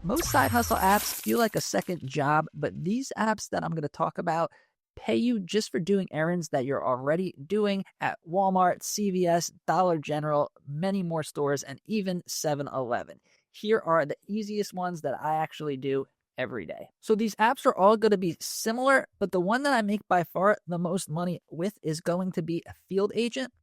Most side hustle apps feel like a second job, but these apps that I'm going to talk about pay you just for doing errands that you're already doing at Walmart, CVS, Dollar General, many more stores, and even 7-Eleven. Here are the easiest ones that I actually do every day. So these apps are all going to be similar, but the one that I make by far the most money with is going to be a field agent.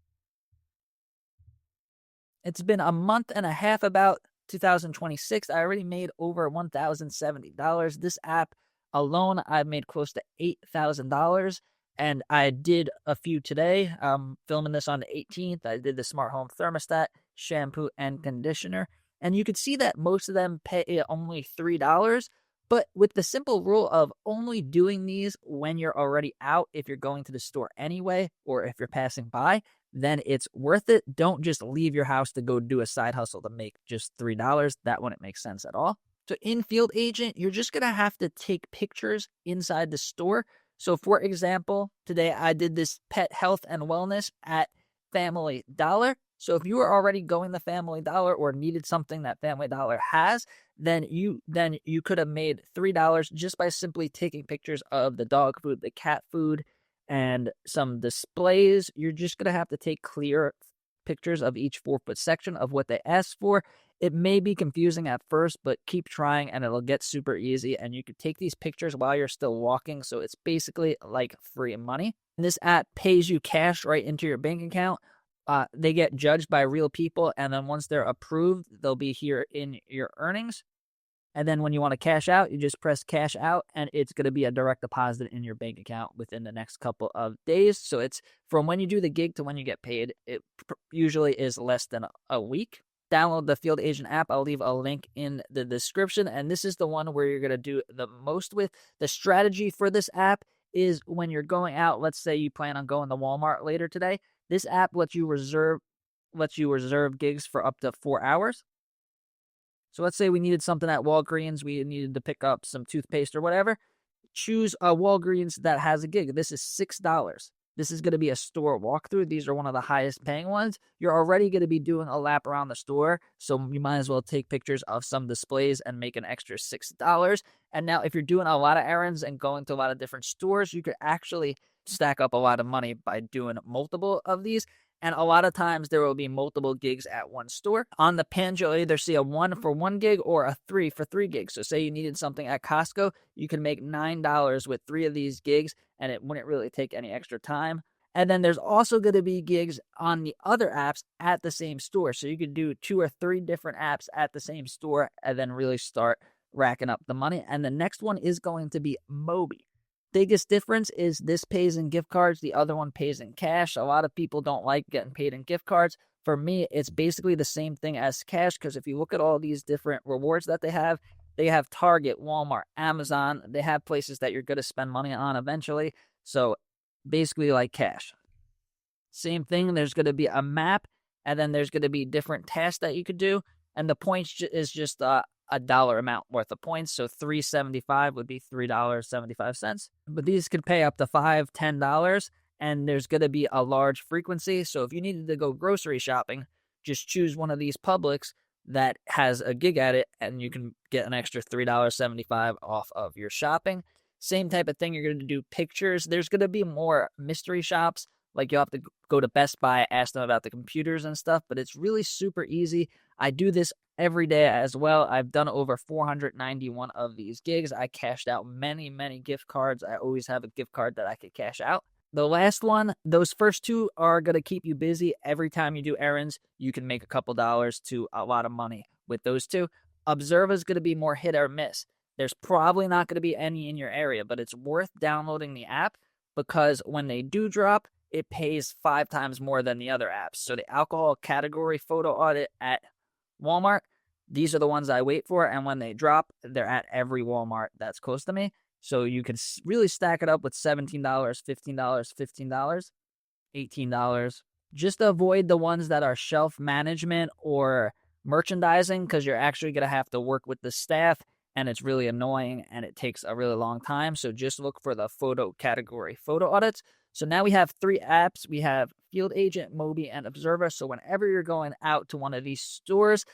It's been a month and a half about 2026. I already made over $1,070. This app alone, I've made close to $8,000. And I did a few today. I'm filming this on the 18th. I did the smart home thermostat, shampoo, and conditioner. And you could see that most of them pay only $3. But with the simple rule of only doing these when you're already out, if you're going to the store anyway, or if you're passing by, then it's worth it. Don't just leave your house to go do a side hustle to make just $3. That wouldn't make sense at all. So in Field Agent, you're just going to have to take pictures inside the store. So for example, today I did this pet health and wellness at Family Dollar. So if you were already going to Family Dollar or needed something that Family Dollar has, then you could have made $3 just by simply taking pictures of the dog food, the cat food, and some displays. You're just going to have to take clear pictures of each 4-foot section of what they ask for. It may be confusing at first, but keep trying and it'll get super easy. And you can take these pictures while you're still walking. So it's basically like free money. And this app pays you cash right into your bank account. They get judged by real people. And then once they're approved, they'll be here in your earnings. And then when you want to cash out, you just press cash out and it's going to be a direct deposit in your bank account within the next couple of days. So it's from when you do the gig to when you get paid. It usually is less than a week. Download the Field Agent app. I'll leave a link in the description. And this is the one where you're going to do the most with. The strategy for this app is when you're going out, let's say you plan on going to Walmart later today. This app lets you reserve gigs for up to 4 hours. So let's say we needed something at Walgreens. We needed to pick up some toothpaste or whatever. Choose a Walgreens that has a gig. This is $6. This is going to be a store walkthrough. These are one of the highest paying ones. You're already going to be doing a lap around the store, so you might as well take pictures of some displays and make an extra $6. And now if you're doing a lot of errands and going to a lot of different stores, you could actually stack up a lot of money by doing multiple of these. And a lot of times there will be multiple gigs at one store. On the page, you'll either see a 1 for 1 gig or a 3 for 3 gigs. So say you needed something at Costco, you can make $9 with 3 of these gigs, and it wouldn't really take any extra time. And then there's also going to be gigs on the other apps at the same store. So you could do 2 or 3 different apps at the same store and then really start racking up the money. And the next one is going to be Moby. Biggest difference is this pays in gift cards, the other one pays in cash. A lot of people don't like getting paid in gift cards. For me, it's basically the same thing as cash, because if you look at all these different rewards that they have Target, Walmart, Amazon. They have places that you're going to spend money on eventually. So basically like cash. Same thing, there's going to be a map, and then there's going to be different tasks that you could do. And the points is just a dollar amount worth of points. So $3.75 would be $3.75. But these could pay up to $5, $10, and there's going to be a large frequency. So if you needed to go grocery shopping, just choose one of these Publix that has a gig at it, and you can get an extra $3.75 off of your shopping. Same type of thing, you're going to do pictures. There's going to be more mystery shops. Like you'll have to go to Best Buy, ask them about the computers and stuff, but it's really super easy. I do this every day as well. I've done over 491 of these gigs. I cashed out many, many gift cards. I always have a gift card that I could cash out. The last one, those first 2 are going to keep you busy. Every time you do errands, you can make a couple dollars to a lot of money with those 2. Observa is going to be more hit or miss. There's probably not going to be any in your area, but it's worth downloading the app because when they do drop, it pays 5 times more than the other apps. So the alcohol category photo audit at Walmart, these are the ones I wait for. And when they drop, they're at every Walmart that's close to me. So you can really stack it up with $17, $15, $15, $18. Just avoid the ones that are shelf management or merchandising, because you're actually going to have to work with the staff and it's really annoying and it takes a really long time. So just look for the photo category photo audits. So now we have 3 apps. We have Field Agent, Moby, and Observa. So whenever you're going out to one of these stores,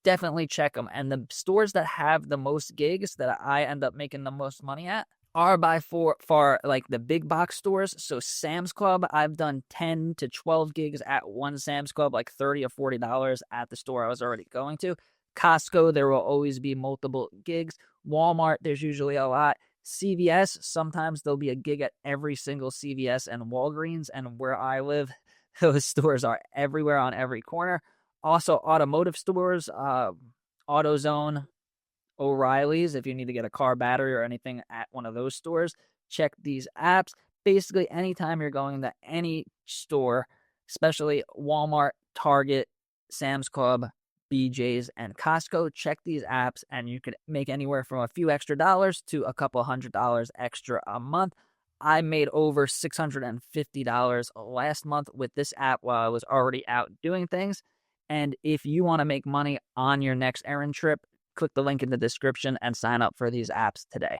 definitely check them. And the stores that have the most gigs that I end up making the most money at are by far like the big box stores. So Sam's Club, I've done 10 to 12 gigs at one Sam's Club, like $30 or $40 at the store I was already going to. Costco, there will always be multiple gigs. Walmart, there's usually a lot. CVS, sometimes there'll be a gig at every single CVS and Walgreens. And where I live, those stores are everywhere on every corner. Also, automotive stores, AutoZone, O'Reilly's, if you need to get a car battery or anything at one of those stores, check these apps. Basically, anytime you're going to any store, especially Walmart, Target, Sam's Club, BJ's, and Costco, check these apps and you could make anywhere from a few extra dollars to a couple $100 extra a month. I made over $650 last month with this app while I was already out doing things. And if you want to make money on your next errand trip, click the link in the description and sign up for these apps today.